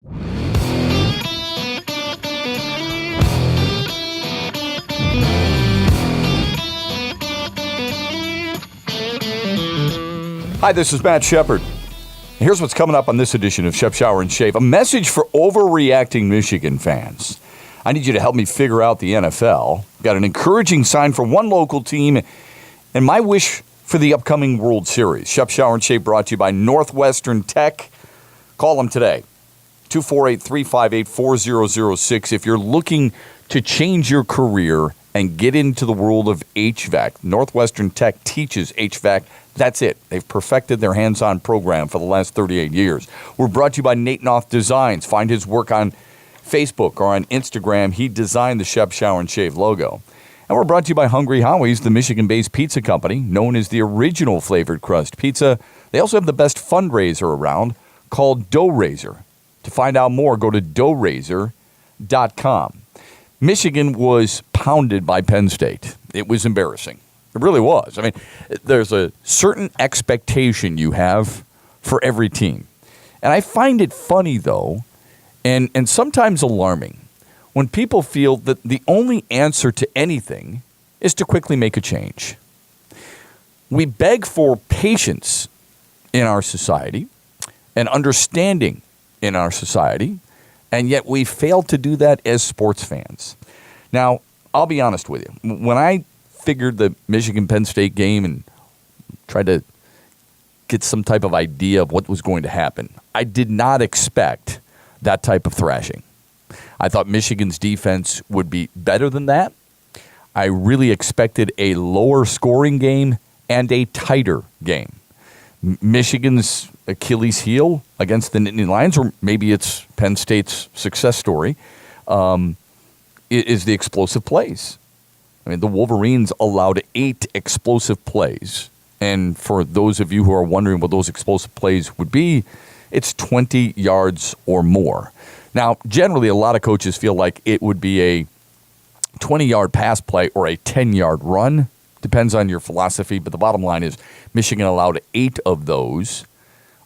Hi, this is Matt Shepard. Here's what's coming up on this edition of Shep, Shower, and Shave. A message for overreacting Michigan fans. I need you to help me figure out the NFL. Got an encouraging sign for one local team and my wish for the upcoming World Series. Shep, Shower, and Shave brought to you by Northwestern Tech. Call them today, 248-358-4006. If you're looking to change your career and get into the world of HVAC, Northwestern Tech teaches HVAC. That's it. They've perfected their hands-on program for the last 38 years. We're brought to you by Nate Noth Designs. Find his work on Facebook or on Instagram. He designed the Shep, Shower, and Shave logo. And we're brought to you by Hungry Howie's, the Michigan-based pizza company, known as the original flavored crust pizza. They also have the best fundraiser around called Dough Raiser. To find out more, go to doughRaiser.com. Michigan was pounded by Penn State. It was embarrassing. It really was. I mean, there's a certain expectation you have for every team. And I find it funny, though, and sometimes alarming, when people feel that the only answer to anything is to quickly make a change. We beg for patience in our society and understanding in our society, and yet we fail to do that as sports fans. Now, I'll be honest with you. When I figured the Michigan-Penn State game and tried to get some type of idea of what was going to happen, I did not expect that type of thrashing. I thought Michigan's defense would be better than that. I really expected a lower scoring game and a tighter game. Michigan's Achilles heel against the Nittany Lions, or maybe it's Penn State's success story, is the explosive plays. I mean, the Wolverines allowed 8 explosive plays. And for those of you who are wondering what those explosive plays would be, it's 20 yards or more. Now, generally, a lot of coaches feel like it would be a 20-yard pass play or a 10-yard run. Depends on your philosophy. But the bottom line is Michigan allowed 8 of those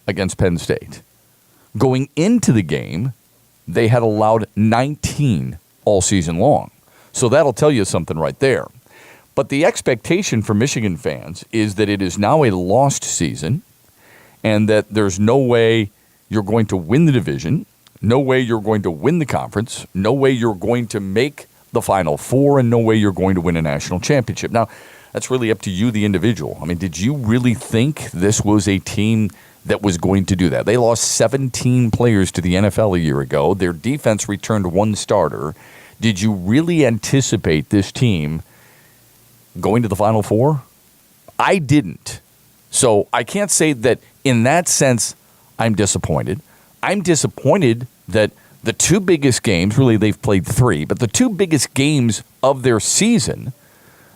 against Penn State. Going into the game, they had allowed 19 all season long. So that'll tell you something right there. But the expectation for Michigan fans is that it is now a lost season and that there's no way you're going to win the division, no way you're going to win the conference, no way you're going to make the Final Four, and no way you're going to win a national championship. Now, that's really up to you, the individual. I mean, did you really think this was a team that was going to do that? They lost 17 players to the NFL a year ago. Their defense returned 1 starter. Did you really anticipate this team going to the Final Four? I didn't. So I can't say that in that sense I'm disappointed. I'm disappointed that the 2 biggest games, really they've played 3, but the 2 biggest games of their season,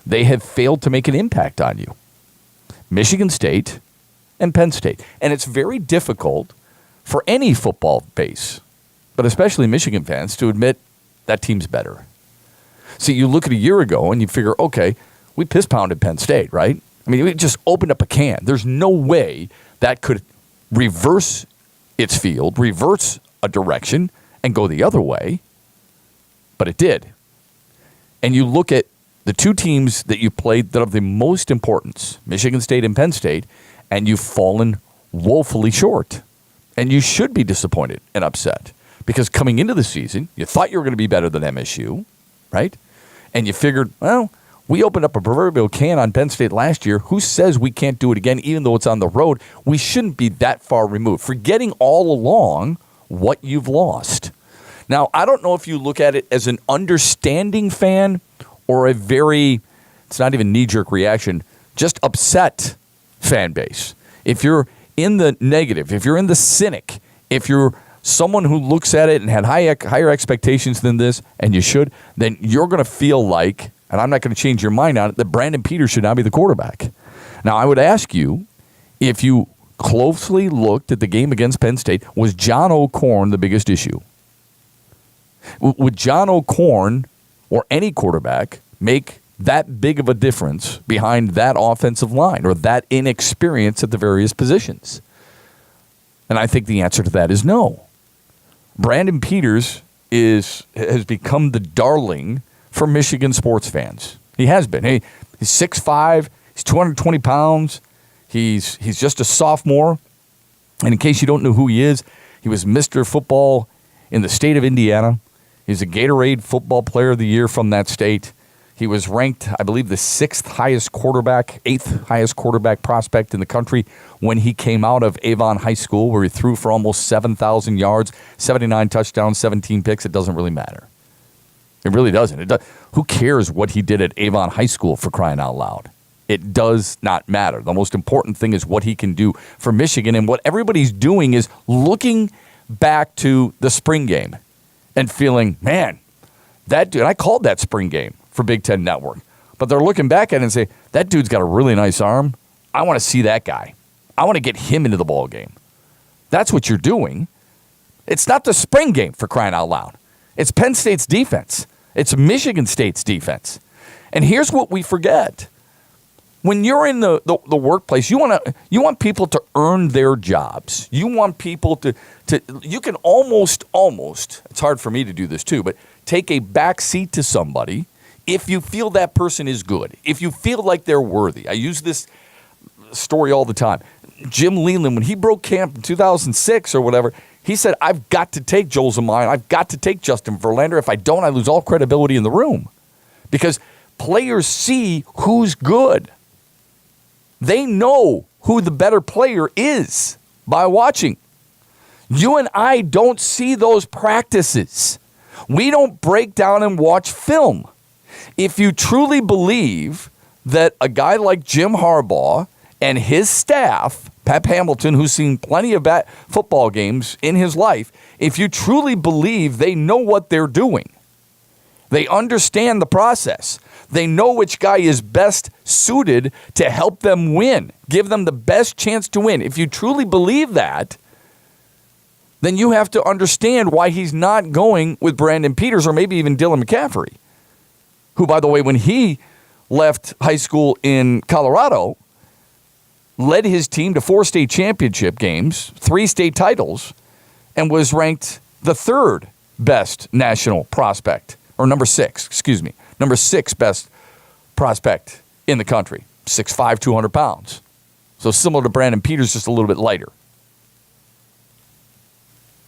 they have failed to make an impact on you. Michigan State and Penn State. And it's very difficult for any football base, but especially Michigan fans, to admit that team's better. See, you look at a year ago and you figure, okay, we piss-pounded Penn State, right? I mean, we just opened up a can. There's no way that could reverse its field, reverse a direction, and go the other way. But it did. And you look at the 2 teams that you played that are of the most importance, Michigan State and Penn State, and you've fallen woefully short. And you should be disappointed and upset. Because coming into the season, you thought you were going to be better than MSU, right? And you figured, well, we opened up a proverbial can on Penn State last year. Who says we can't do it again, even though it's on the road? We shouldn't be that far removed, forgetting all along what you've lost. Now, I don't know if you look at it as an understanding fan or a very, it's not even knee-jerk reaction, just upset fan base. If you're in the negative, if you're in the cynic, if you're someone who looks at it and had higher expectations than this, and you should, then you're going to feel like, and I'm not going to change your mind on it, that Brandon Peters should not be the quarterback. Now, I would ask you, if you closely looked at the game against Penn State, was John O'Korn the biggest issue? Would John O'Korn or any quarterback make that big of a difference behind that offensive line or that inexperience at the various positions? And I think the answer to that is no. Brandon Peters has become the darling for Michigan sports fans. He has been. He's 6'5", he's 220 pounds. He's just a sophomore. And in case you don't know who he is, he was Mr. Football in the state of Indiana. He's a Gatorade Football Player of the Year from that state. He was ranked, I believe, the 8th highest quarterback prospect in the country when he came out of Avon High School, where he threw for almost 7,000 yards, 79 touchdowns, 17 picks. It doesn't really matter. It really doesn't. Who cares what he did at Avon High School, for crying out loud? It does not matter. The most important thing is what he can do for Michigan. And what everybody's doing is looking back to the spring game and feeling, man, that dude, I called that spring game for Big Ten Network. But they're looking back at it and say, that dude's got a really nice arm. I want to see that guy. I want to get him into the ball game. That's what you're doing. It's not the spring game, for crying out loud. It's Penn State's defense. It's Michigan State's defense. And here's what we forget. When you're in the workplace, you want people to earn their jobs. You want people to you can almost, it's hard for me to do this too, but take a back seat to somebody if you feel that person is good, if you feel like they're worthy. I use this story all the time. Jim Leland, when he broke camp in 2006 or whatever, he said, I've got to take Joel Zumaya, I've got to take Justin Verlander. If I don't, I lose all credibility in the room. Because players see who's good. They know who the better player is by watching. You and I don't see those practices. We don't break down and watch film. If you truly believe that a guy like Jim Harbaugh and his staff, Pep Hamilton, who's seen plenty of football games in his life, if you truly believe they know what they're doing, they understand the process, they know which guy is best suited to help them win, give them the best chance to win. If you truly believe that, then you have to understand why he's not going with Brandon Peters or maybe even Dylan McCaffrey, who, by the way, when he left high school in Colorado, led his team to 4 state championship games, 3 state titles, and was ranked the 3rd best national prospect, or number 6 best prospect in the country, 6'5", 200 pounds. So similar to Brandon Peters, just a little bit lighter.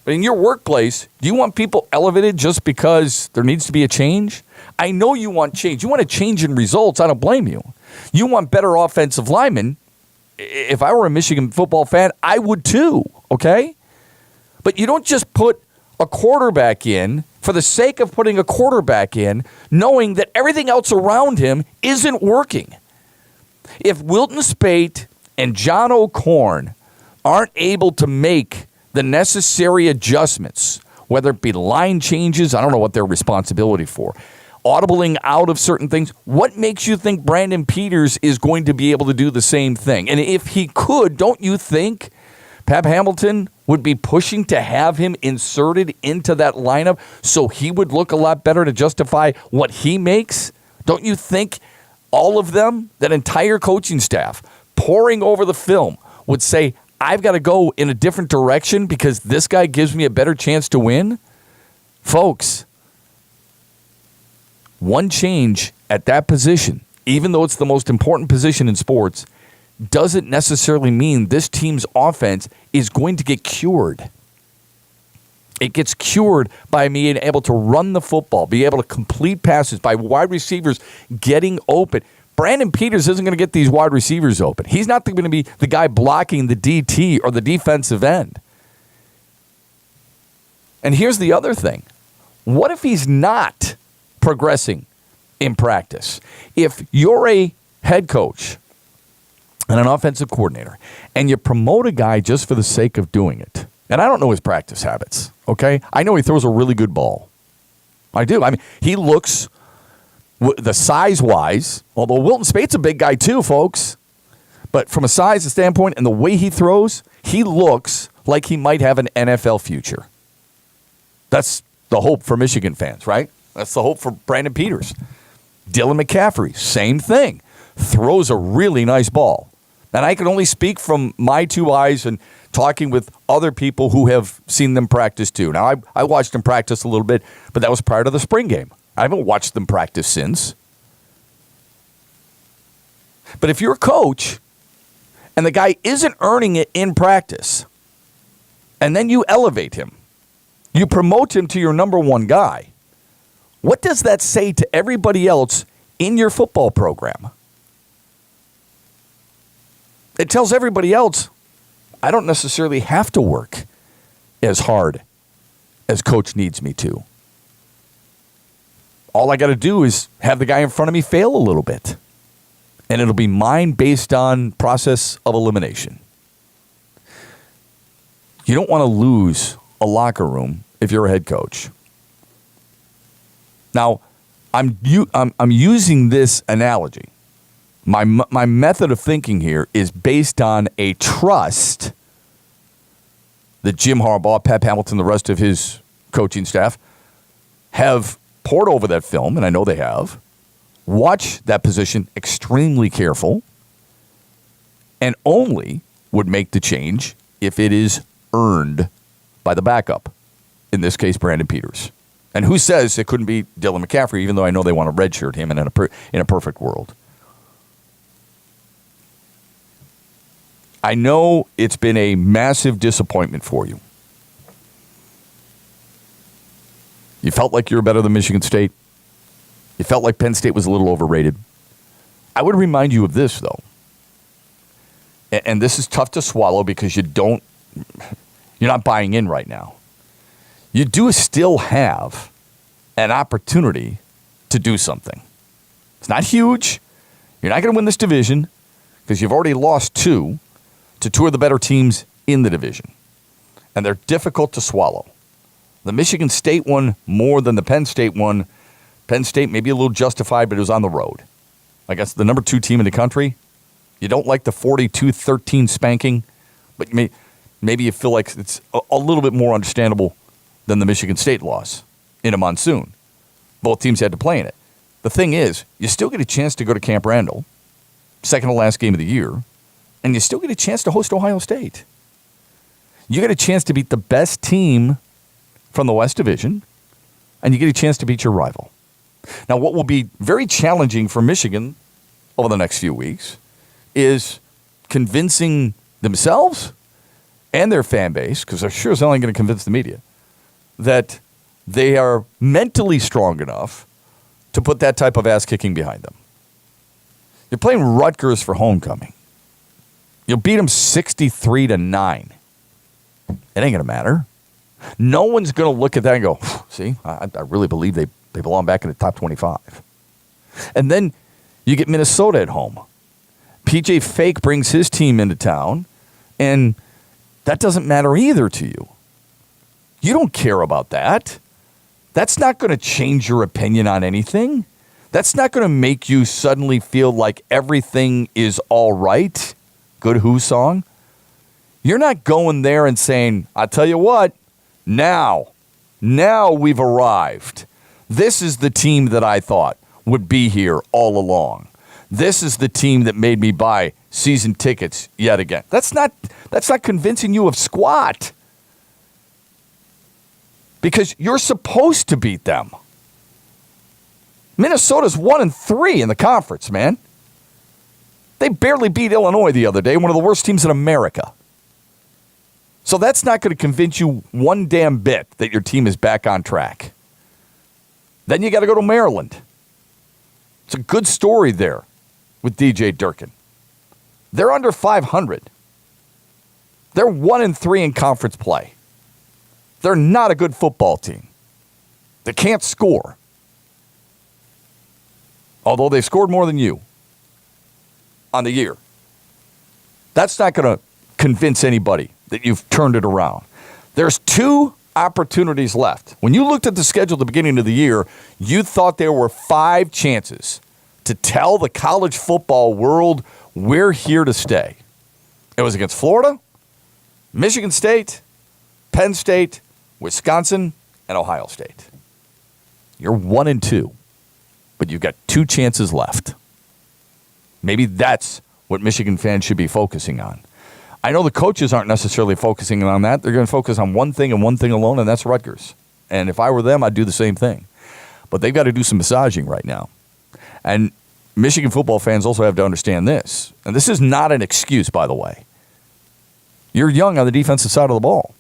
But in your workplace, do you want people elevated just because there needs to be a change? I know you want change. You want a change in results. I don't blame you. You want better offensive linemen. If I were a Michigan football fan, I would too, okay? But you don't just put a quarterback in for the sake of putting a quarterback in, knowing that everything else around him isn't working. If Wilton Spate and John O'Korn aren't able to make the necessary adjustments, whether it be line changes, I don't know what their responsibility for, audibling out of certain things, what makes you think Brandon Peters is going to be able to do the same thing? And if he could, don't you think Pep Hamilton would be pushing to have him inserted into that lineup so he would look a lot better to justify what he makes? Don't you think all of them, that entire coaching staff, poring over the film, would say, I've got to go in a different direction because this guy gives me a better chance to win? Folks, one change at that position, even though it's the most important position in sports, doesn't necessarily mean this team's offense is going to get cured. It gets cured by being able to run the football, be able to complete passes, by wide receivers getting open. Brandon Peters isn't going to get these wide receivers open. He's not going to be the guy blocking the DT or the defensive end. And here's the other thing. What if he's not progressing in practice? If you're a head coach and an offensive coordinator and you promote a guy just for the sake of doing it, and I don't know his practice habits, okay? I know he throws a really good ball. I do. I mean, he looks, the size-wise, although Wilton Spate's a big guy too, folks, but from a size standpoint and the way he throws, he looks like he might have an NFL future. That's the hope for Michigan fans, right? That's the hope for Brandon Peters. Dylan McCaffrey, same thing. Throws a really nice ball. And I can only speak from my two eyes and talking with other people who have seen them practice too. Now, I watched them practice a little bit, but that was prior to the spring game. I haven't watched them practice since. But if you're a coach and the guy isn't earning it in practice, and then you elevate him, you promote him to your number one guy, what does that say to everybody else in your football program? It tells everybody else, I don't necessarily have to work as hard as coach needs me to. All I got to do is have the guy in front of me fail a little bit. And it'll be mine based on process of elimination. You don't want to lose a locker room if you're a head coach. Now, I'm using this analogy. My method of thinking here is based on a trust that Jim Harbaugh, Pep Hamilton, the rest of his coaching staff have poured over that film, and I know they have. Watch that position extremely careful, and only would make the change if it is earned by the backup, in this case, Brandon Peters. And who says it couldn't be Dylan McCaffrey, even though I know they want to redshirt him in a perfect world. I know it's been a massive disappointment for you. You felt like you were better than Michigan State. You felt like Penn State was a little overrated. I would remind you of this, though. And this is tough to swallow because you're not buying in right now. You do still have an opportunity to do something. It's not huge. You're not going to win this division because you've already lost to two of the better teams in the division. And they're difficult to swallow. The Michigan State one more than the Penn State one. Penn State may be a little justified, but it was on the road. I guess the number 2 team in the country. You don't like the 42-13 spanking, but maybe you feel like it's a little bit more understandable than the Michigan State loss in a monsoon. Both teams had to play in it. The thing is, you still get a chance to go to Camp Randall, second to last game of the year, and you still get a chance to host Ohio State. You get a chance to beat the best team from the West Division, and you get a chance to beat your rival. Now, what will be very challenging for Michigan over the next few weeks is convincing themselves and their fan base, because they're sure as hell ain't going to convince the media, that they are mentally strong enough to put that type of ass-kicking behind them. You're playing Rutgers for homecoming. You'll beat them 63-9. It ain't going to matter. No one's going to look at that and go, see, I really believe they belong back in the top 25. And then you get Minnesota at home. PJ Fake brings his team into town, and that doesn't matter either to you. You don't care about that. That's not going to change your opinion on anything. That's not going to make you suddenly feel like everything is all right. Good Who song. You're not going there and saying, I'll tell you what, now we've arrived. This is the team that I thought would be here all along. This is the team that made me buy season tickets yet again. That's not convincing you of squat. Because you're supposed to beat them. Minnesota's 1-3 in the conference, man. They barely beat Illinois the other day, one of the worst teams in America. So that's not going to convince you one damn bit that your team is back on track. Then you got to go to Maryland. It's a good story there with DJ Durkin. They're under 500. They're 1-3 in conference play. They're not a good football team. They can't score. Although they've scored more than you on the year. That's not going to convince anybody that you've turned it around. There's 2 opportunities left. When you looked at the schedule at the beginning of the year, you thought there were 5 chances to tell the college football world we're here to stay. It was against Florida, Michigan State, Penn State, Wisconsin, and Ohio State. You're 1-2, but you've got 2 chances left. Maybe that's what Michigan fans should be focusing on. I know the coaches aren't necessarily focusing on that. They're going to focus on one thing and one thing alone, and that's Rutgers. And if I were them, I'd do the same thing. But they've got to do some massaging right now. And Michigan football fans also have to understand this. And this is not an excuse, by the way. You're young on the defensive side of the ball.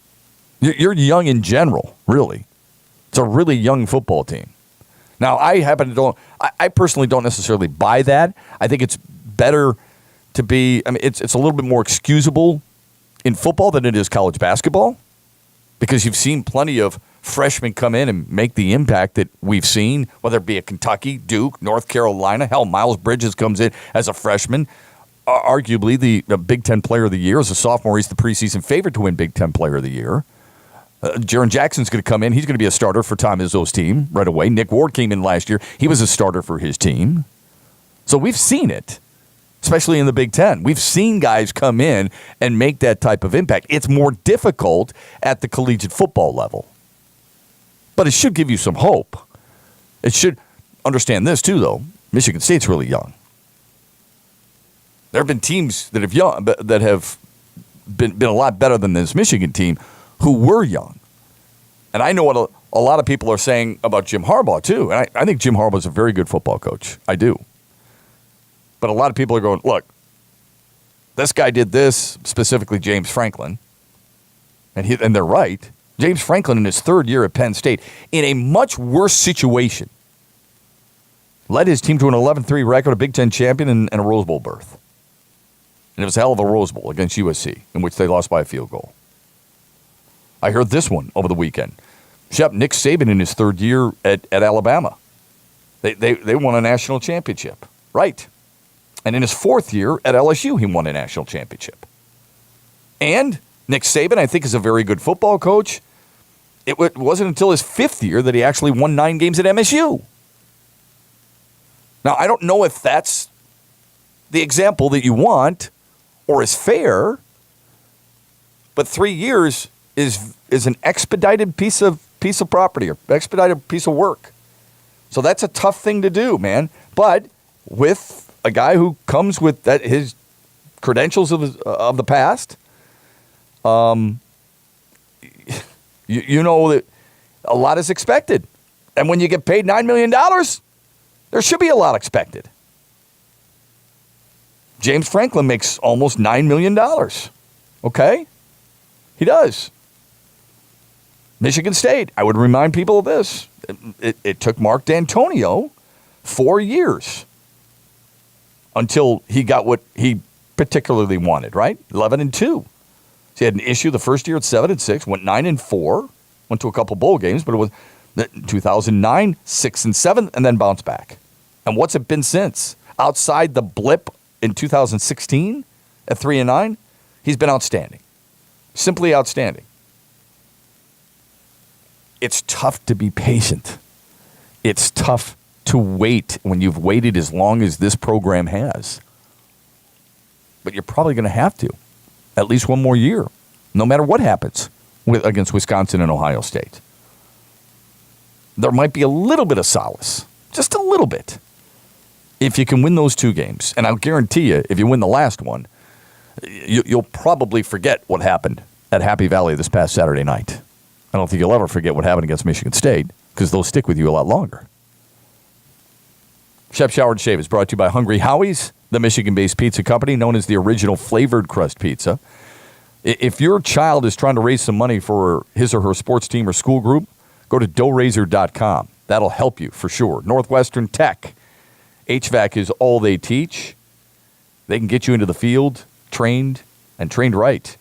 You're young in general, really. It's a really young football team. Now, I personally don't necessarily buy that. I think it's better to be, it's a little bit more excusable in football than it is college basketball, because you've seen plenty of freshmen come in and make the impact that we've seen, whether it be at Kentucky, Duke, North Carolina. Hell, Miles Bridges comes in as a freshman, arguably the Big Ten Player of the Year. As a sophomore, he's the preseason favorite to win Big Ten Player of the Year. Jaron Jackson's going to come in. He's going to be a starter for Tom Izzo's team right away. Nick Ward came in last year. He was a starter for his team. So we've seen it, especially in the Big Ten. We've seen guys come in and make that type of impact. It's more difficult at the collegiate football level. But it should give you some hope. It should understand this, too, though. Michigan State's really young. There have been teams that have been a lot better than this Michigan team who were young. And I know what a lot of people are saying about Jim Harbaugh, too. And I think Jim Harbaugh is a very good football coach. I do. But a lot of people are going, look, this guy did this, specifically James Franklin. And they're right. James Franklin, in his third year at Penn State, in a much worse situation, led his team to an 11-3 record, a Big Ten champion, and a Rose Bowl berth. And it was a hell of a Rose Bowl against USC, in which they lost by a field goal. I heard this one over the weekend. Shep, Nick Saban in his third year at Alabama. They won a national championship. Right. And in his fourth year at LSU, he won a national championship. And Nick Saban, I think, is a very good football coach. It wasn't until his fifth year that he actually won 9 games at MSU. Now, I don't know if that's the example that you want or is fair, but 3 years is an expedited piece of property or expedited piece of work. So that's a tough thing to do, man. But with a guy who comes with his credentials of the past, you know that a lot is expected. And when you get paid $9 million, there should be a lot expected. James Franklin makes almost $9 million. Okay? He does. Michigan State, I would remind people of this. It took Mark D'Antonio 4 years until he got what he particularly wanted, right? 11-2. So he had an issue the first year at 7-6, went 9-4, went to a couple bowl games, but it was 2009, 6-7, and then bounced back. And what's it been since? Outside the blip in 2016 at 3-9, he's been outstanding. Simply outstanding. It's tough to be patient. It's tough to wait when you've waited as long as this program has. But you're probably going to have to, at least one more year, no matter what happens against Wisconsin and Ohio State. There might be a little bit of solace, just a little bit, if you can win those 2 games. And I'll guarantee you, if you win the last one, you'll probably forget what happened at Happy Valley this past Saturday night. I don't think you'll ever forget what happened against Michigan State, because they'll stick with you a lot longer. Shep Shower and Shave is brought to you by Hungry Howie's, the Michigan-based pizza company known as the original flavored crust pizza. If your child is trying to raise some money for his or her sports team or school group, go to doughrazor.com. That'll help you for sure. Northwestern Tech. HVAC is all they teach. They can get you into the field, trained right.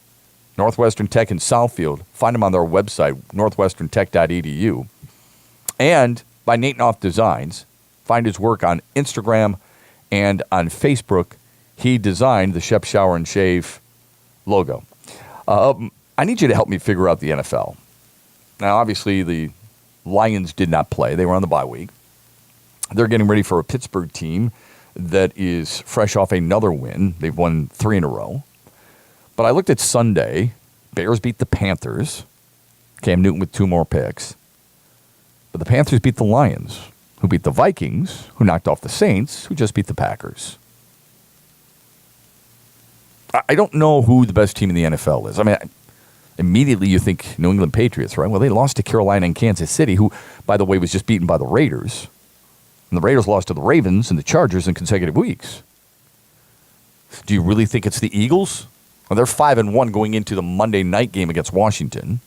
Northwestern Tech in Southfield. Find them on their website, northwesterntech.edu. And by Nate Knopf Designs. Find his work on Instagram and on Facebook. He designed the Shep Shower and Shave logo. I need you to help me figure out the NFL. Now, obviously, the Lions did not play. They were on the bye week. They're getting ready for a Pittsburgh team that is fresh off another win. They've won 3 in a row. But I looked at Sunday. Bears beat the Panthers. Cam Newton with 2 more picks. But the Panthers beat the Lions, who beat the Vikings, who knocked off the Saints, who just beat the Packers. I don't know who the best team in the NFL is. I mean, immediately you think New England Patriots, right? Well, they lost to Carolina and Kansas City, who, by the way, was just beaten by the Raiders. And the Raiders lost to the Ravens and the Chargers in consecutive weeks. Do you really think it's the Eagles? Well, they're 5-1 going into the Monday night game against Washington.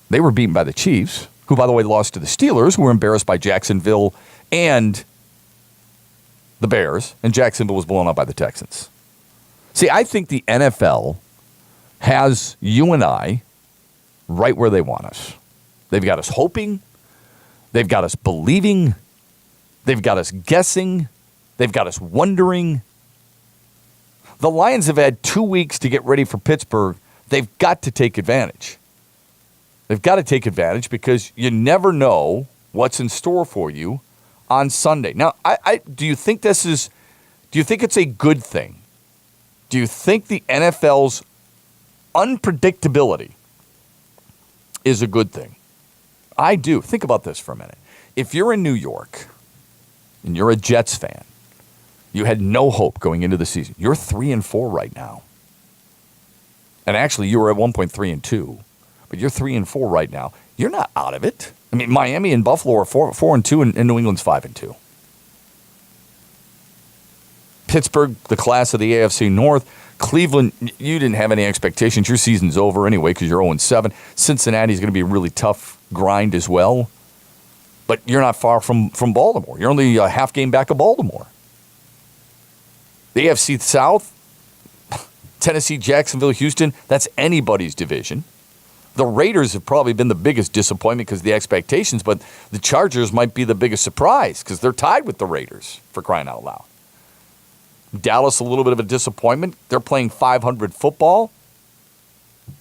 They were beaten by the Chiefs, who, by the way, lost to the Steelers, who were embarrassed by Jacksonville and the Bears, and Jacksonville was blown out by the Texans. See, I think the NFL has you and I right where they want us. They've got us hoping. They've got us believing. They've got us guessing. They've got us wondering. The Lions have had 2 weeks to get ready for Pittsburgh. They've got to take advantage. They've got to take advantage because you never know what's in store for you on Sunday. Now, do you think it's a good thing? Do you think the NFL's unpredictability is a good thing? I do. Think about this for a minute. If you're in New York and you're a Jets fan, you had no hope going into the season. You're 3-4 right now. And actually, you were at 3-2. But you're 3-4 right now. You're not out of it. I mean, Miami and Buffalo are 4-2, and New England's 5-2. Pittsburgh, the class of the AFC North. Cleveland, you didn't have any expectations. Your season's over anyway because you're 0-7. Cincinnati's going to be a really tough grind as well. But you're not far from Baltimore. You're only a half game back of Baltimore. The AFC South, Tennessee, Jacksonville, Houston, that's anybody's division. The Raiders have probably been the biggest disappointment because of the expectations, but the Chargers might be the biggest surprise because they're tied with the Raiders, for crying out loud. Dallas, a little bit of a disappointment. They're playing .500 football.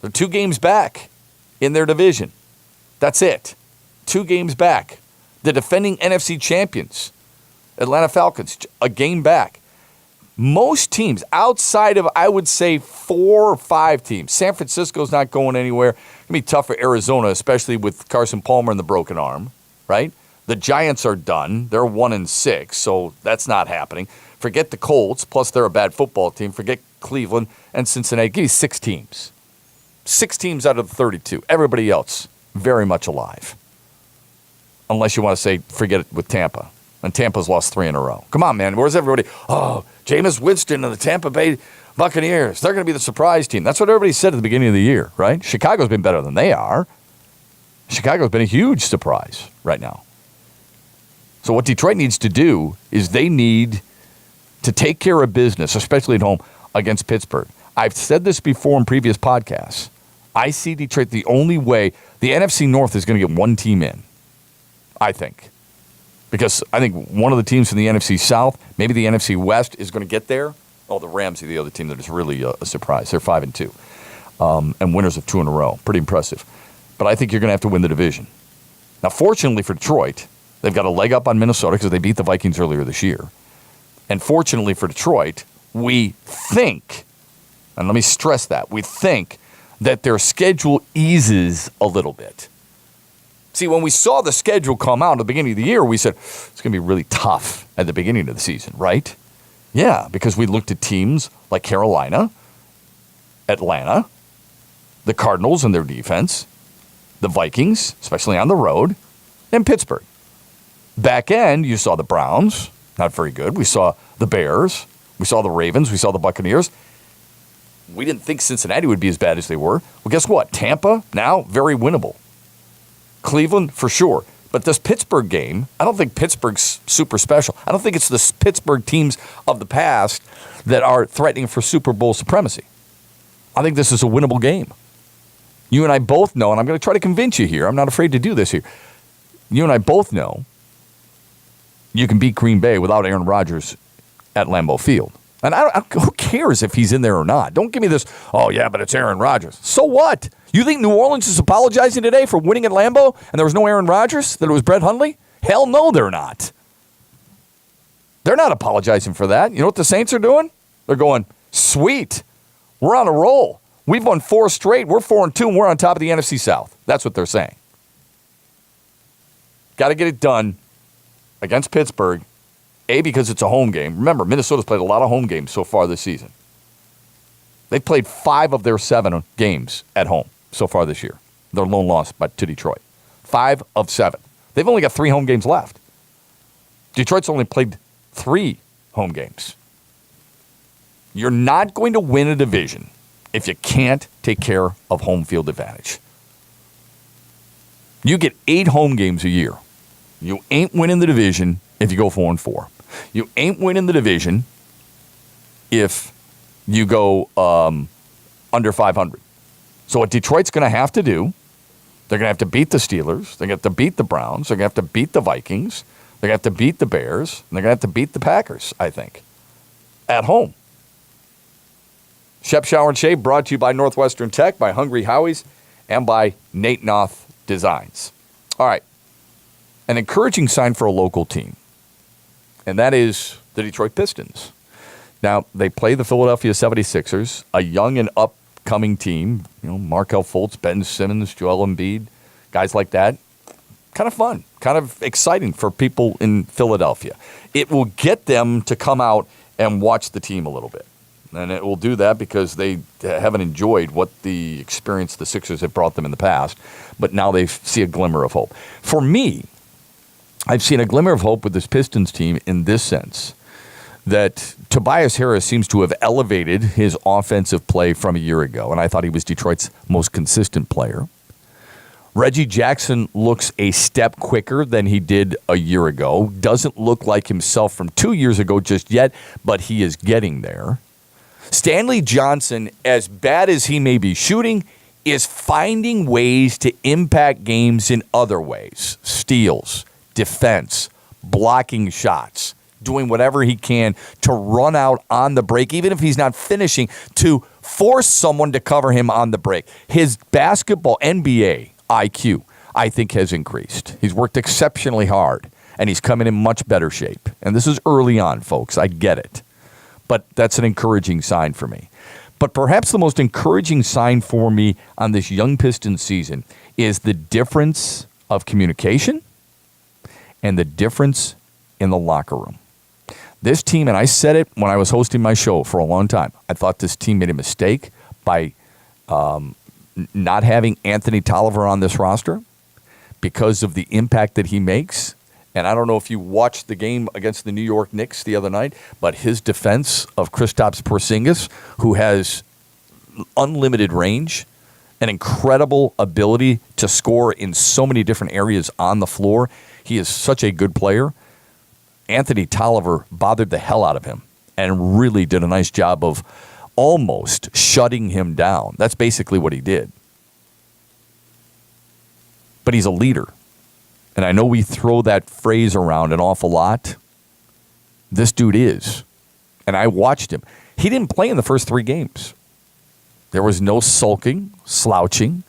They're 2 games back in their division. That's it. 2 games back. The defending NFC champions, Atlanta Falcons, a game back. Most teams outside of, I would say, 4 or 5 teams. San Francisco's not going anywhere. It's going to be tough for Arizona, especially with Carson Palmer and the broken arm, right? The Giants are done. They're 1-6, so that's not happening. Forget the Colts, plus they're a bad football team. Forget Cleveland and Cincinnati. Give you 6 teams. 6 teams out of the 32. Everybody else, very much alive. Unless you want to say, forget it with Tampa. And Tampa's lost 3 in a row. Come on, man. Where's everybody? Oh, Jameis Winston and the Tampa Bay Buccaneers. They're going to be the surprise team. That's what everybody said at the beginning of the year, right? Chicago's been better than they are. Chicago's been a huge surprise right now. So what Detroit needs to do is they need to take care of business, especially at home, against Pittsburgh. I've said this before in previous podcasts. I see Detroit the only way. The NFC North is going to get 1 team in, I think. Because I think one of the teams from the NFC South, maybe the NFC West, is going to get there. Oh, the Rams are the other team that is really a surprise. They're 5-2 and winners of 2 in a row. Pretty impressive. But I think you're going to have to win the division. Now, fortunately for Detroit, they've got a leg up on Minnesota because they beat the Vikings earlier this year. And fortunately for Detroit, we think, and let me stress that, we think that their schedule eases a little bit. See, when we saw the schedule come out at the beginning of the year, we said, it's going to be really tough at the beginning of the season, right? Yeah, because we looked at teams like Carolina, Atlanta, the Cardinals and their defense, the Vikings, especially on the road, and Pittsburgh. Back end, you saw the Browns, not very good. We saw the Bears. We saw the Ravens. We saw the Buccaneers. We didn't think Cincinnati would be as bad as they were. Well, guess what? Tampa, now, very winnable. Cleveland, for sure. But this Pittsburgh game, I don't think Pittsburgh's super special. I don't think it's the Pittsburgh teams of the past that are threatening for Super Bowl supremacy. I think this is a winnable game. You and I both know, and I'm going to try to convince you here. I'm not afraid to do this here. You and I both know you can beat Green Bay without Aaron Rodgers at Lambeau Field. And who cares if he's in there or not? Don't give me this, oh, yeah, but it's Aaron Rodgers. So what? You think New Orleans is apologizing today for winning at Lambeau and there was no Aaron Rodgers, that it was Brett Hundley? Hell no, they're not. They're not apologizing for that. You know what the Saints are doing? They're going, sweet, we're on a roll. We've won 4 straight. We're 4-2, and we're on top of the NFC South. That's what they're saying. Got to get it done against Pittsburgh. A, because it's a home game. Remember, Minnesota's played a lot of home games so far this season. They've played 5 of their 7 games at home so far this year. Their lone loss to Detroit. 5 of 7. They've only got 3 home games left. Detroit's only played 3 home games. You're not going to win a division if you can't take care of home field advantage. You get 8 home games a year. You ain't winning the division if you go 4-4. You ain't winning the division if you go under 500. So what Detroit's going to have to do, they're going to have to beat the Steelers. They're going to have to beat the Browns. They're going to have to beat the Vikings. They're going to have to beat the Bears. And they're going to have to beat the Packers, I think, at home. Shep, Shower, and Shave brought to you by Northwestern Tech, by Hungry Howie's, and by Nate Noth Designs. All right. An encouraging sign for a local team, and that is the Detroit Pistons. Now, they play the Philadelphia 76ers, a young and upcoming team. You know, Markelle Fultz, Ben Simmons, Joel Embiid, guys like that. Kind of fun, kind of exciting for people in Philadelphia. It will get them to come out and watch the team a little bit. And it will do that because they haven't enjoyed what the experience the Sixers have brought them in the past, but now they see a glimmer of hope. For me, I've seen a glimmer of hope with this Pistons team in this sense, that Tobias Harris seems to have elevated his offensive play from a year ago, and I thought he was Detroit's most consistent player. Reggie Jackson looks a step quicker than he did a year ago. Doesn't look like himself from 2 years ago just yet, but he is getting there. Stanley Johnson, as bad as he may be shooting, is finding ways to impact games in other ways. Steals, defense, blocking shots, doing whatever he can to run out on the break, even if he's not finishing, to force someone to cover him on the break. His basketball NBA IQ, I think, has increased. He's worked exceptionally hard, and he's coming in much better shape. And this is early on, folks. I get it. But that's an encouraging sign for me. But perhaps the most encouraging sign for me on this young Pistons season is the difference of communication and the difference in the locker room. This team, and I said it when I was hosting my show for a long time, I thought this team made a mistake by not having Anthony Tolliver on this roster because of the impact that he makes. And I don't know if you watched the game against the New York Knicks the other night, but his defense of Kristaps Porzingis, who has unlimited range, an incredible ability to score in so many different areas on the floor. He is such a good player. Anthony Tolliver bothered the hell out of him and really did a nice job of almost shutting him down. That's basically what he did. But he's a leader. And I know we throw that phrase around an awful lot. This dude is. And I watched him. He didn't play in the first 3 games. There was no sulking, slouching,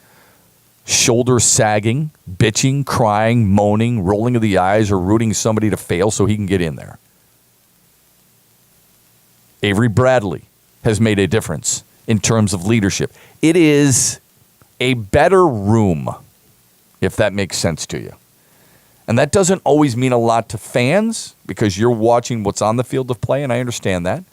shoulder sagging, bitching, crying, moaning, rolling of the eyes, or rooting somebody to fail so he can get in there. Avery Bradley has made a difference in terms of leadership. It is a better room, if that makes sense to you. And that doesn't always mean a lot to fans because you're watching what's on the field of play, and I understand that.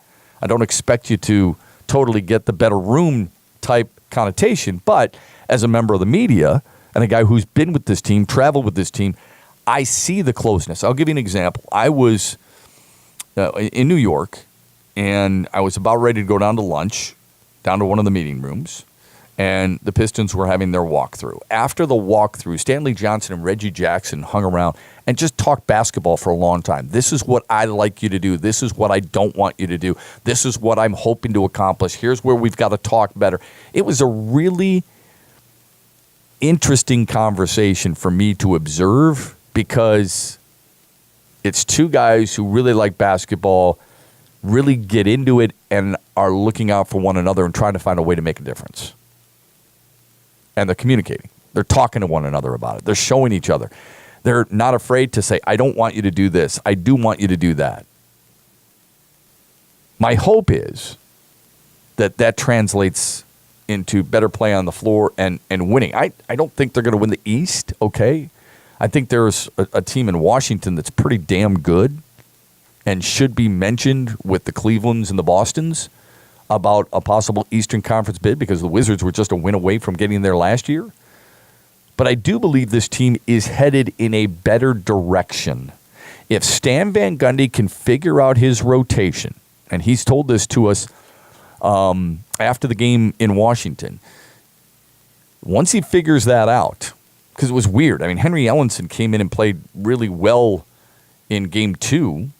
I don't expect you to totally get the better room type connotation, but as a member of the media and a guy who's been with this team, traveled with this team, I see the closeness. I'll give you an example. I was in New York, and I was about ready to go down to lunch, down to one of the meeting rooms, and the Pistons were having their walkthrough. After the walkthrough, Stanley Johnson and Reggie Jackson hung around and just talked basketball for a long time. This is what I like you to do. This is what I don't want you to do. This is what I'm hoping to accomplish. Here's where we've got to talk better. It was a really interesting conversation for me to observe because it's 2 guys who really like basketball, really get into it, and are looking out for one another and trying to find a way to make a difference. And they're communicating. They're talking to one another about it. They're showing each other. They're not afraid to say, I don't want you to do this. I do want you to do that. My hope is that that translates into better play on the floor and winning. I don't think they're going to win the East, okay? I think there's a team in Washington that's pretty damn good and should be mentioned with the Clevelands and the Bostons. about a possible Eastern Conference bid because the Wizards were just a win away from getting there last year. But I do believe this team is headed in a better direction. If Stan Van Gundy can figure out his rotation, and he's told this to us after the game in Washington, once he figures that out, because it was weird. I mean, Henry Ellenson came in and played really well in Game 2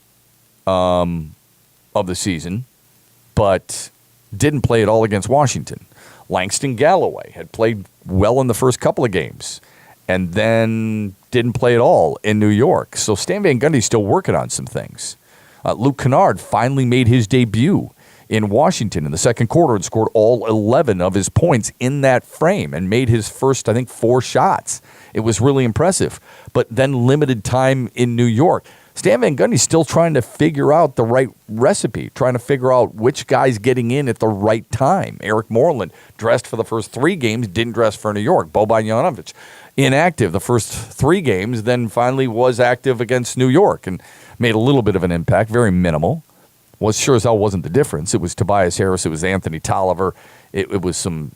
of the season, but didn't play at all against Washington. Langston Galloway had played well in the first couple of games and then didn't play at all in New York. So Stan Van Gundy's still working on some things. Luke Kennard finally made his debut in Washington in the second quarter and scored all 11 of his points in that frame and made his first, I think, 4 shots. It was really impressive. But then limited time in New York. Stan Van Gundy's still trying to figure out the right recipe, trying to figure out which guy's getting in at the right time. Eric Moreland dressed for the first 3 games, didn't dress for New York. Boban Jovanovic, inactive the first 3 games, then finally was active against New York and made a little bit of an impact, very minimal. Well, sure as hell wasn't the difference. It was Tobias Harris. It was Anthony Tolliver. It was some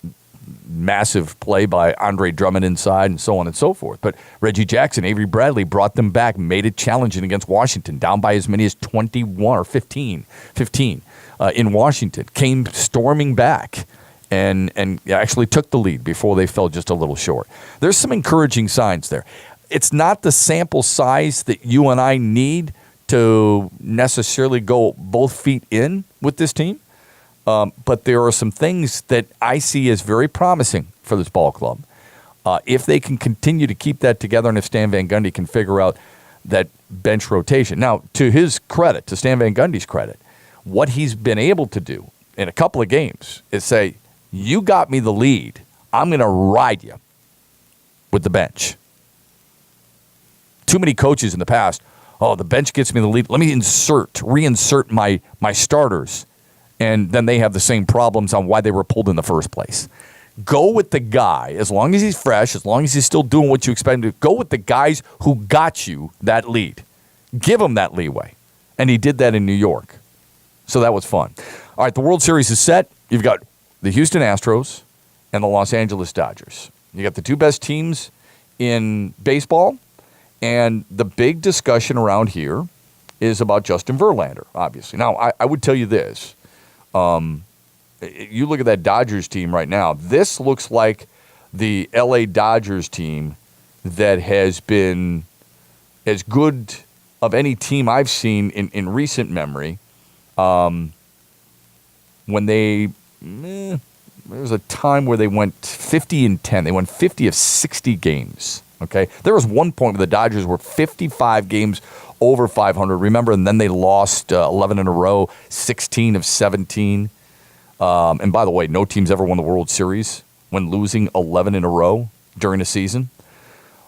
massive play by Andre Drummond inside and so on and so forth. But Reggie Jackson, Avery Bradley brought them back, made it challenging against Washington, down by as many as 21 or 15 in Washington. Came storming back and actually took the lead before they fell just a little short. There's some encouraging signs there. It's not the sample size that you and I need to necessarily go both feet in with this team. But there are some things that I see as very promising for this ball club. If they can continue to keep that together and if Stan Van Gundy can figure out that bench rotation. Now, to his credit, to Stan Van Gundy's credit, what he's been able to do in a couple of games is say, you got me the lead. I'm going to ride you with the bench. Too many coaches in the past, the bench gets me the lead. Let me reinsert my starters. And then they have the same problems on why they were pulled in the first place. Go with the guy, as long as he's fresh, as long as he's still doing what you expect him to do, go with the guys who got you that lead. Give him that leeway. And he did that in New York. So that was fun. All right, the World Series is set. You've got the Houston Astros and the Los Angeles Dodgers. You got the 2 best teams in baseball. And the big discussion around here is about Justin Verlander, obviously. Now, I would tell you this. You look at that Dodgers team right now. This looks like the LA Dodgers team that has been as good of any team I've seen in recent memory. When there was a time where they went 50-10. They won 50 of 60 games. Okay, there was one point where the Dodgers were 55 games over 500. Remember, and then they lost 11 in a row, 16 of 17. And by the way, no team's ever won the World Series when losing 11 in a row during a season.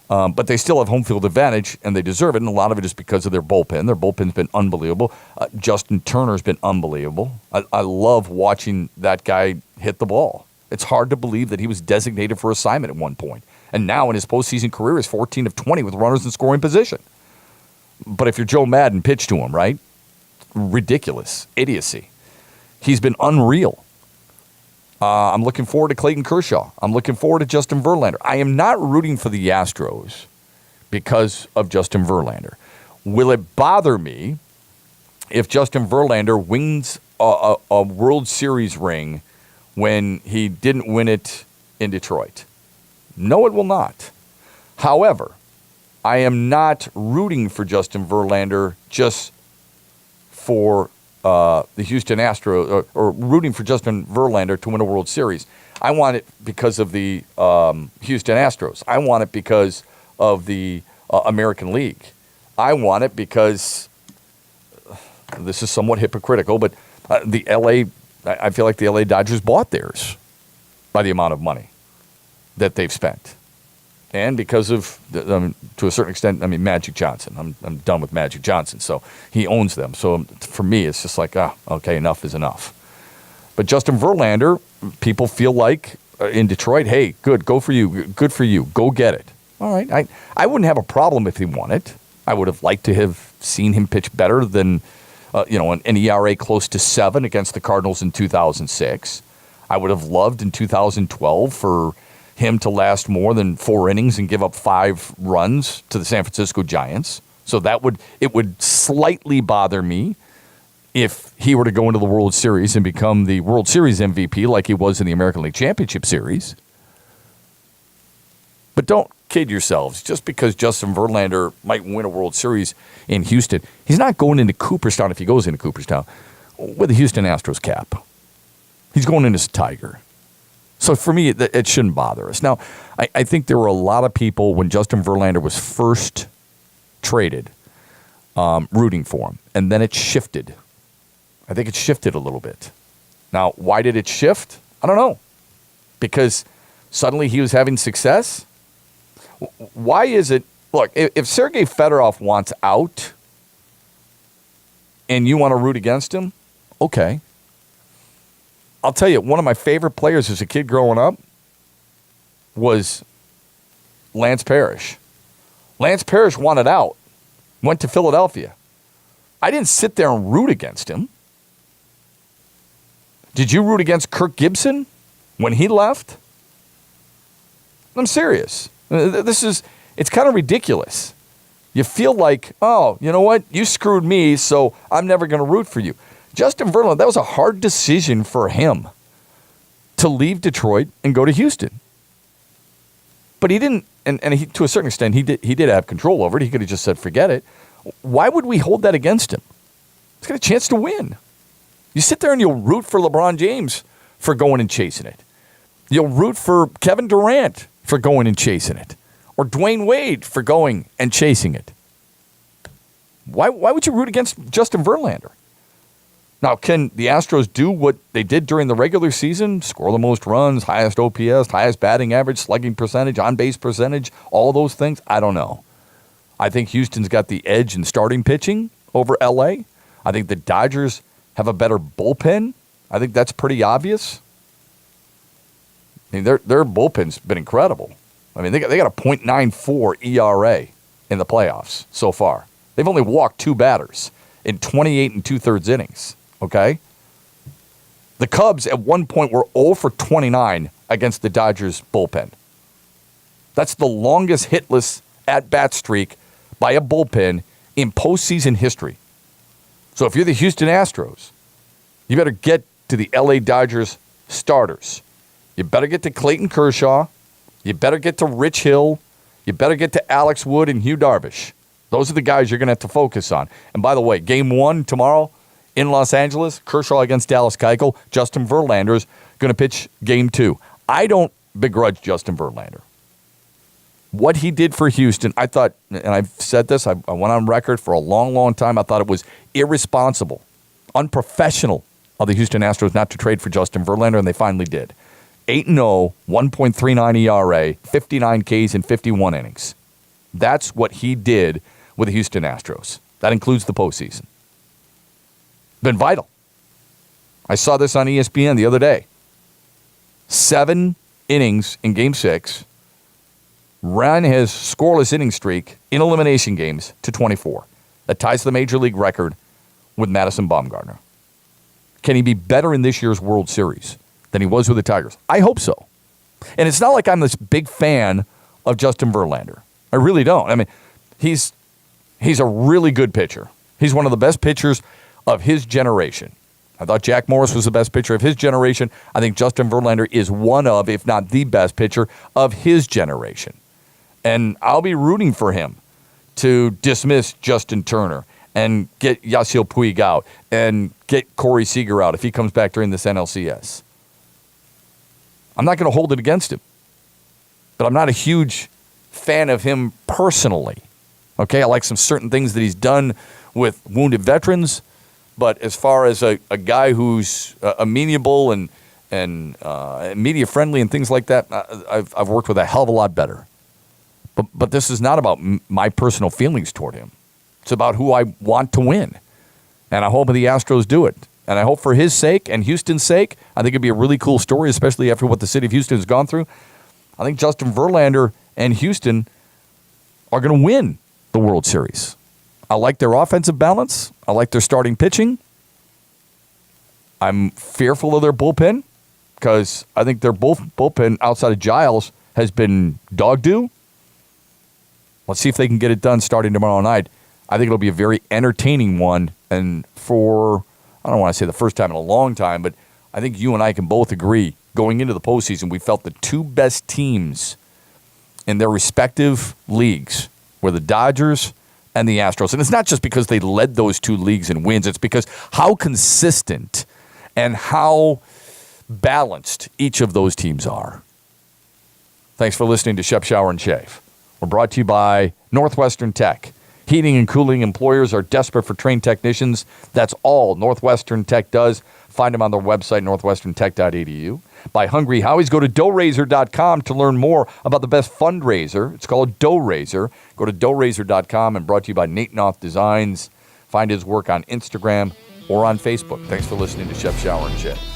But they still have home field advantage, and they deserve it. And a lot of it is because of their bullpen. Their bullpen's been unbelievable. Justin Turner's been unbelievable. I love watching that guy hit the ball. It's hard to believe that he was designated for assignment at one point. And now in his postseason career is 14 of 20 with runners in scoring position. But if you're Joe Madden, pitch to him, right? Ridiculous. Idiocy. He's been unreal. I'm looking forward to Clayton Kershaw. I'm looking forward to Justin Verlander. I am not rooting for the Astros because of Justin Verlander. Will it bother me if Justin Verlander wins a World Series ring when he didn't win it in Detroit? No, it will not. However, I am not rooting for Justin Verlander just for the Houston Astros, or rooting for Justin Verlander to win a World Series. I want it because of the Houston Astros. I want it because of the American League. I want it because, this is somewhat hypocritical, but I feel like the LA Dodgers bought theirs by the amount of money that they've spent. And because of, to a certain extent, Magic Johnson. I'm done with Magic Johnson, so he owns them. So for me, it's just like, okay, enough is enough. But Justin Verlander, people feel like in Detroit, hey, good for you, go get it. All right, I wouldn't have a problem if he won it. I would have liked to have seen him pitch better than an ERA close to 7 against the Cardinals in 2006. I would have loved in 2012 for him to last more than 4 innings and give up 5 runs to the San Francisco Giants. So it would slightly bother me if he were to go into the World Series and become the World Series MVP like he was in the American League Championship Series. But don't kid yourselves. Just because Justin Verlander might win a World Series in Houston, he's not going into Cooperstown, if he goes into Cooperstown, with a Houston Astros cap. He's going in as a Tiger. So for me, it shouldn't bother us. Now, I think there were a lot of people when Justin Verlander was first traded rooting for him. And then it shifted. I think it shifted a little bit. Now, why did it shift? I don't know. Because suddenly he was having success? Why is it? Look, if Sergei Fedorov wants out and you want to root against him, okay. I'll tell you, one of my favorite players as a kid growing up was Lance Parrish. Lance Parrish wanted out, went to Philadelphia. I didn't sit there and root against him. Did you root against Kirk Gibson when he left? I'm serious. It's kind of ridiculous. You feel like, oh, you know what? You screwed me, so I'm never going to root for you. Justin Verlander, that was a hard decision for him to leave Detroit and go to Houston. But he didn't, and he, to a certain extent, he did have control over it. He could have just said, forget it. Why would we hold that against him? He's got a chance to win. You sit there and you'll root for LeBron James for going and chasing it. You'll root for Kevin Durant for going and chasing it. Or Dwayne Wade for going and chasing it. Why would you root against Justin Verlander? Now, can the Astros do what they did during the regular season? Score the most runs, highest OPS, highest batting average, slugging percentage, on-base percentage, all those things? I don't know. I think Houston's got the edge in starting pitching over L.A. I think the Dodgers have a better bullpen. I think that's pretty obvious. I mean, their bullpen's been incredible. I mean, they got a .94 ERA in the playoffs so far. They've only walked 2 batters in 28 and 2/3 innings. Okay? The Cubs at one point were 0 for 29 against the Dodgers bullpen. That's the longest hitless at-bat streak by a bullpen in postseason history. So if you're the Houston Astros, you better get to the LA Dodgers starters. You better get to Clayton Kershaw. You better get to Rich Hill. You better get to Alex Wood and Hugh Darvish. Those are the guys you're going to have to focus on. And by the way, game 1 tomorrow in Los Angeles, Kershaw against Dallas Keuchel. Justin Verlander's going to pitch game 2. I don't begrudge Justin Verlander. What he did for Houston, I thought, and I've said this, I went on record for a long, long time, I thought it was irresponsible, unprofessional of the Houston Astros not to trade for Justin Verlander, and they finally did. 8-0, 1.39 ERA, 59 Ks in 51 innings. That's what he did with the Houston Astros. That includes the postseason. Been vital. I saw this on ESPN the other day. 7 innings in Game 6 ran his scoreless inning streak in elimination games to 24. That ties the Major League record with Madison Bumgarner. Can he be better in this year's World Series than he was with the Tigers? I hope so. And it's not like I'm this big fan of Justin Verlander. I really don't. I mean, he's a really good pitcher. He's one of the best pitchers of his generation. I thought Jack Morris was the best pitcher of his generation. I think Justin Verlander is one of, if not the best pitcher of his generation. And I'll be rooting for him to dismiss Justin Turner and get Yasiel Puig out and get Corey Seager out if he comes back during this NLCS. I'm not going to hold it against him. But I'm not a huge fan of him personally. Okay, I like some certain things that he's done with wounded veterans. But as far as a guy who's amenable and media friendly and things like that, I've worked with a hell of a lot better. But this is not about my personal feelings toward him. It's about who I want to win. And I hope the Astros do it. And I hope for his sake and Houston's sake, I think it'd be a really cool story, especially after what the city of Houston has gone through. I think Justin Verlander and Houston are going to win the World Series. I like their offensive balance. I like their starting pitching. I'm fearful of their bullpen because I think their bullpen outside of Giles has been dog doo. Let's see if they can get it done starting tomorrow night. I think it'll be a very entertaining one. And for, I don't want to say the first time in a long time, but I think you and I can both agree going into the postseason, we felt the two best teams in their respective leagues were the Dodgers and the Astros. And it's not just because they led those two leagues in wins. It's because how consistent and how balanced each of those teams are. Thanks for listening to Shep, Shower, and Shave. We're brought to you by Northwestern Tech. Heating and cooling employers are desperate for trained technicians. That's all Northwestern Tech does. Find them on their website, northwesterntech.edu. By Hungry Howies, go to doughrazor.com to learn more about the best fundraiser. It's called Dough Razor. Go to doughrazor.com, and brought to you by Nate Knopf Designs. Find his work on Instagram or on Facebook. Thanks for listening to Shep, Shower, and Shave.